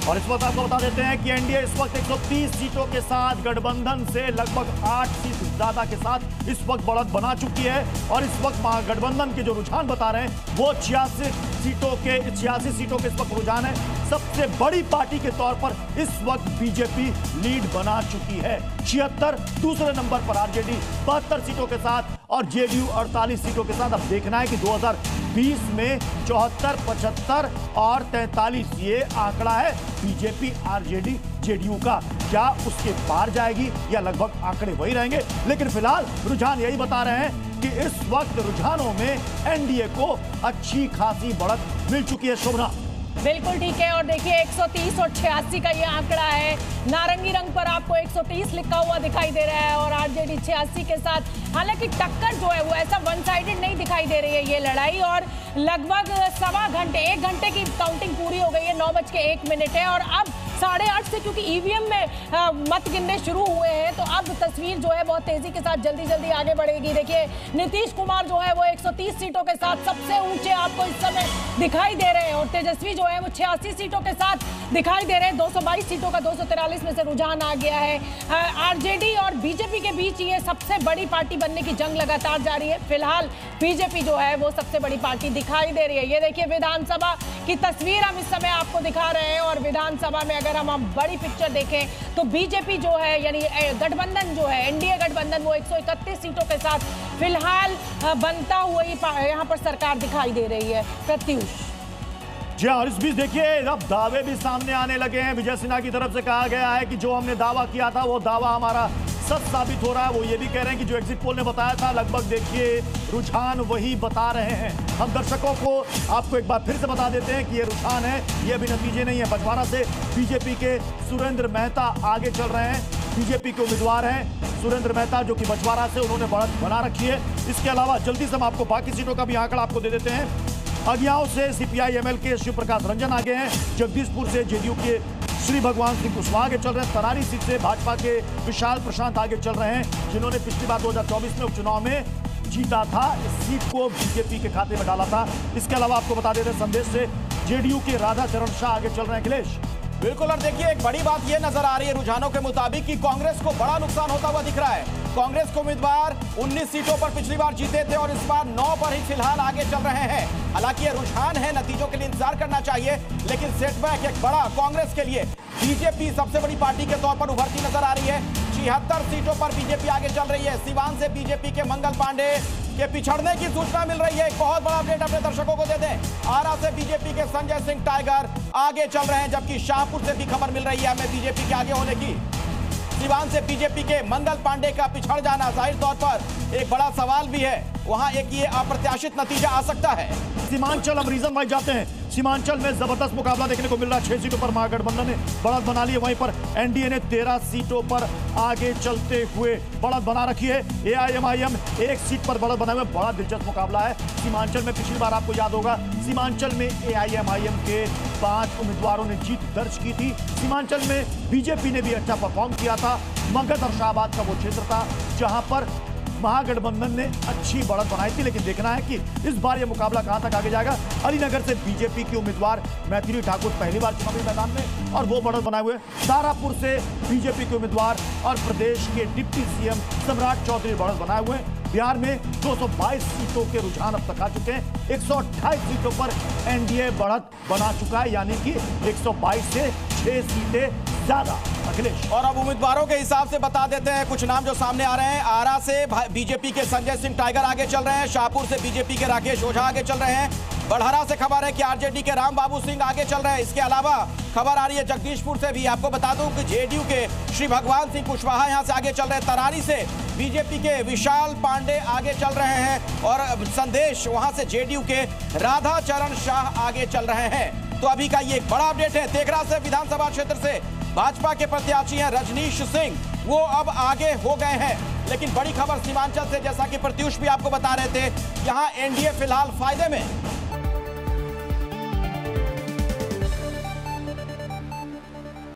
और इस वक्त आपको बता देते हैं कि एनडीए इस वक्त 130 सीटों के साथ गठबंधन से लगभग 8 सीट ज्यादा के साथ इस वक्त बढ़त बना चुकी है। और इस वक्त महागठबंधन के जो रुझान बता रहे हैं वो 86 सीटों के इस वक्त रुझान है। सबसे बड़ी पार्टी के तौर पर इस वक्त बीजेपी लीड बना चुकी है। 76, दूसरे नंबर पर आरजेडी 72 सीटों के साथ और जेडीयू 48 सीटों के साथ। अब देखना है कि 2020 में 74, 75 और 43 ये आंकड़ा है बीजेपी आरजेडी जेडीयू का, क्या उसके पार जाएगी या लगभग आंकड़े वही रहेंगे। लेकिन फिलहाल रुझान यही बता रहे हैं कि इस वक्त रुझानों में एनडीए को अच्छी खासी बढ़त मिल चुकी है। शोभना, बिल्कुल ठीक है। और देखिए 130 और 86 का ये आंकड़ा है। नारंगी रंग पर आपको 130 लिखा हुआ दिखाई दे रहा है और आरजेडी 86 के साथ। हालांकि टक्कर जो है वो ऐसा वन साइडेड नहीं दिखाई दे रही है ये लड़ाई। और लगभग सवा घंटे, 1 घंटे की काउंटिंग पूरी हो गई है। 9:01 है और अब 8:30 से क्योंकि ईवीएम में मत गिनने शुरू हुए हैं तो अब तस्वीर जो है बहुत तेजी के साथ जल्दी आगे बढ़ेगी। देखिए नीतीश कुमार जो है वो 130 सीटों के साथ सबसे ऊंचे आपको इस समय दिखाई दे रहे हैं और तेजस्वी जो है वो 86 सीटों के साथ दिखाई दे रहे हैं। 222 सीटों का 243 में से रुझान आ गया है। आरजेडी और बीजेपी के बीच ये सबसे बड़ी पार्टी बनने की जंग लगातार जारी है। फिलहाल बीजेपी जो है वो सबसे बड़ी पार्टी दिखाई दे रही है। ये देखिए विधानसभा की तस्वीर हम इस समय आपको दिखा रहे हैं और विधानसभा में अगर हम बड़ी पिक्चर देखें तो बीजेपी जो है यानी गठबंधन जो है एनडीए गठबंधन वो 131 सीटों के साथ फिलहाल बनता हुआ यहाँ पर सरकार दिखाई दे रही है। प्रत्युष जी हाँ, और इस बीच देखिए अब दावे भी सामने आने लगे हैं। विजय सिन्हा की तरफ से कहा गया है कि जो हमने दावा किया था वो दावा हमारा सच साबित हो रहा है। वो ये भी कह रहे हैं कि जो एग्जिट पोल ने बताया था लगभग देखिए रुझान वही बता रहे हैं। हम दर्शकों को आपको एक बार फिर से बता देते हैं कि ये रुझान है, ये अभी नतीजे नहीं है। बछवाड़ा से बीजेपी के सुरेंद्र मेहता आगे चल रहे हैं। बीजेपी के उम्मीदवार हैं सुरेंद्र मेहता जो कि बछवाड़ा से उन्होंने बढ़त बना रखी है। इसके अलावा जल्दी से हम आपको बाकी सीटों का भी आंकड़ा आपको दे देते हैं। अगियाओं से सीपीआई एमएल के शिव प्रकाश रंजन आगे हैं। जगदीशपुर से जेडीयू के श्री भगवान सिंह कुशवाहा आगे चल रहे हैं। तरारी सीट से भाजपा के विशाल प्रशांत आगे चल रहे हैं जिन्होंने पिछली बार 2024 में उपचुनाव में जीता था। इस सीट को बीजेपी के खाते में डाला था। इसके अलावा आपको बता देते हैं संदेश से जेडीयू के राधा चरण शाह आगे चल रहे हैं। अखिलेश, बिल्कुल। और देखिए एक बड़ी बात यह नजर आ रही है रुझानों के मुताबिक कि कांग्रेस को बड़ा नुकसान होता हुआ दिख रहा है। कांग्रेस के उम्मीदवार 19 सीटों पर पिछली बार जीते थे और इस बार 9 पर ही फिलहाल आगे चल रहे हैं। हालांकि ये रुझान है, नतीजों के लिए इंतजार करना चाहिए, लेकिन सेटबैक एक बड़ा कांग्रेस के लिए। बीजेपी सबसे बड़ी पार्टी के तौर पर उभरती नजर आ रही है। 76 सीटों पर बीजेपी आगे चल रही है। सीवान से बीजेपी के मंगल पांडे के पिछड़ने की सूचना मिल रही है। एक बहुत बड़ा अपडेट अपने दर्शकों को दे दें। आरा से बीजेपी के संजय सिंह टाइगर आगे चल रहे हैं जबकि शाहपुर से भी खबर मिल रही है हमें बीजेपी के आगे होने की। सीवान से बीजेपी के मंगल पांडे का पिछड़ जाना जाहिर तौर पर एक बड़ा सवाल भी है। वहां एक ये अप्रत्याशित नतीजा आ सकता है। सीमांचल हम रीजन वाइज जाते हैं। सीमांचल में जबरदस्त मुकाबला देखने को मिल रहा है। 6 सीटों पर महागठबंधन ने बढ़त बना ली है। वहीं पर एनडीए ने 13 सीटों पर आगे चलते हुए बढ़त बना रखी है। एआईएमआईएम 1 सीट पर बढ़त बनाए हुए। बड़ा दिलचस्प मुकाबला है सीमांचल में। पिछली बार आपको याद होगा सीमांचल में एआईएमआईएम के 5 उम्मीदवारों ने जीत दर्ज की थी। सीमांचल में बीजेपी ने भी अच्छा परफॉर्म किया था। मगध और शाहबाद का वो क्षेत्र था जहां पर महागठबंधन ने अच्छी बढ़त बनाई थी। लेकिन देखना है कि इस बार यह मुकाबला कहां तक आगे जाएगा। अलीनगर से बीजेपी की उम्मीदवार मैथिली ठाकुर पहली बार चुनावी मैदान में और वो बढ़त बनाए हुए। तारापुर से बीजेपी के उम्मीदवार और प्रदेश के डिप्टी सीएम सम्राट चौधरी बढ़त बनाए हुए। बिहार में 222 सीटों के रुझान अब तक आ चुके हैं। 128 सीटों पर एनडीए बढ़त बना चुका है यानी कि 122 से 6 सीटें ज्यादा। अखिलेश, और अब उम्मीदवारों के हिसाब से बता देते हैं कुछ नाम जो सामने आ रहे हैं। आरा से बीजेपी के संजय सिंह टाइगर आगे चल रहे हैं। शाहपुर से बीजेपी के राकेश ओझा आगे चल रहे हैं। बढ़हरा से खबर है कि आरजेडी के राम बाबू सिंह आगे चल रहे हैं। इसके अलावा खबर आ रही है जगदीशपुर से भी। आपको बता दूं कि जेडीयू के श्री भगवान सिंह कुशवाहा यहां से आगे चल रहे हैं। तरारी से बीजेपी के विशाल पांडे आगे चल रहे हैं और संदेश वहां से जेडीयू के राधा चरण शाह आगे चल रहे हैं। तो अभी का ये एक बड़ा अपडेट है। तेघरा से विधानसभा क्षेत्र से भाजपा के प्रत्याशी हैं रजनीश सिंह, वो अब आगे हो गए हैं। लेकिन बड़ी खबर सीमांचल से, जैसा कि प्रत्युष भी आपको बता रहे थे, यहां एनडीए फिलहाल फायदे में।